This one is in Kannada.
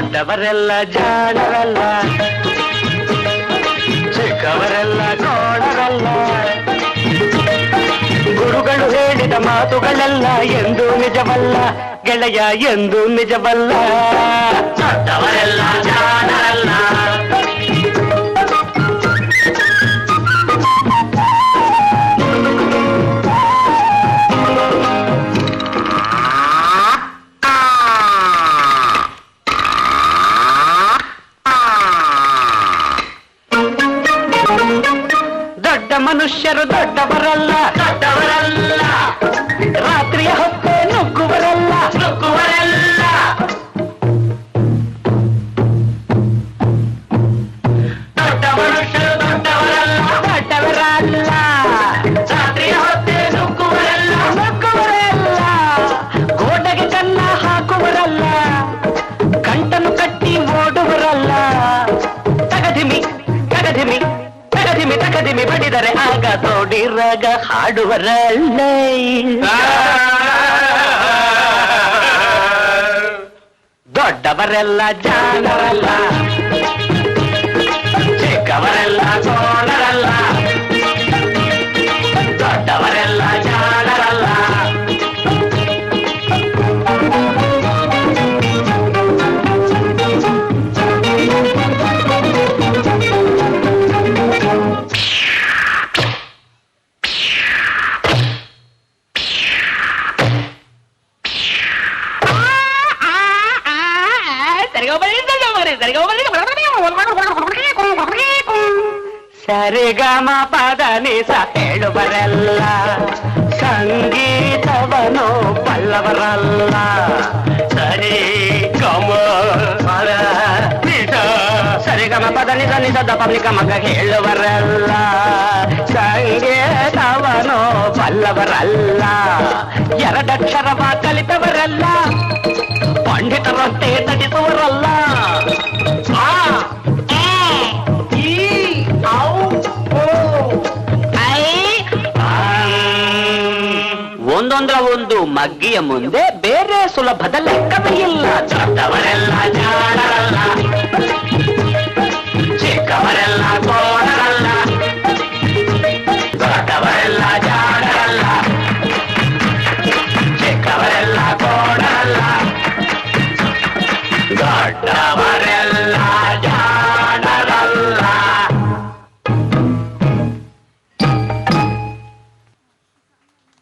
ದೊಡ್ಡವರೆಲ್ಲ ಜಾಣರಲ್ಲ, ಚಿಕ್ಕವರೆಲ್ಲ ಕೋಣರಲ್ಲ. ಗುರುಗಳು ಹೇಳಿದ ಮಾತುಗಳೆಲ್ಲ ಎಂದೂ ನಿಜವಲ್ಲ ಗೆಳೆಯ, ಎಂದೂ ನಿಜವಲ್ಲ. ದೊಡ್ಡವರೆಲ್ಲ ಜಾಣರಲ್ಲ. ದೊಡ್ಡ ಮನುಷ್ಯರು ದೊಡ್ಡವರಲ್ಲ, ದೊಡ್ಡವರಲ್ಲ. ರಾತ್ರಿಯ ಹೊತ್ತೆ ನುಗ್ಗುವರಲ್ಲ, ನುಗ್ಗುವರಲ್ಲ. ದೊಡ್ಡ ಮನುಷ್ಯರು ದೊಡ್ಡವರಲ್ಲ, ದೊಡ್ಡವರಲ್ಲ. ರಾತ್ರಿಯ ಹೊತ್ತೆ ನುಗ್ಗುವರಲ್ಲ, ನುಗ್ಗುವರಲ್ಲ. ಗೋಡೆಗೆ ಕನ್ನ ಹಾಕುವರಲ್ಲ, ಕಂಟನು ಕಟ್ಟಿ ಓಡುವರಲ್ಲ. ತಗದಿಮಿ ತಗದಿಮಿ ತಗದಿಮಿ ತಗದಿಮಿ ಬಡಿದರೆ ಆಗ ತೋಡಿರಾಗ ಹಾಡುವರಲ್ಲ. ದೊಡ್ಡವರೆಲ್ಲ ಜಾಣರಲ್ಲ, ಚಿಕ್ಕವರೆಲ್ಲ ಕೋಣರಲ್ಲ. ದೊಡ್ಡವರೆಲ್ಲ ಜಾಣರಲ್ಲ. ಸರಿಗಮ ಪದ ನಿಸ ಹೇಳುವರೆಲ್ಲ, ಸಂಗೀತವನು ಬಲ್ಲವರಲ್ಲ. ಸರಿ ಗಮ ಪದ ನಿಸ, ಸರಿಗಮ ಪದ ನಿಸ ನಿಸದ ಪಬ್ಲಿಕ ಮಗ ಹೇಳುವರಲ್ಲ. ಸಂಗೀತವನು ಬಲ್ಲವರಲ್ಲ. ಎರಡಕ್ಷರವ ಕಲಿತವರಲ್ಲ, ಪಂಡಿತರಂತೆ ನಟಿಸುವರಲ್ಲ. ಒಂದೊಂದರ ಒಂದು ಮಗ್ಗಿಯ ಮುಂದೆ ಬೇರೆ ಸುಲಭದ ಲೆಕ್ಕವೇ ಇಲ್ಲ. ದೊಡ್ಡವರೆಲ್ಲ ಜಾಣರಲ್ಲ, ಚಿಕ್ಕವರೆಲ್ಲ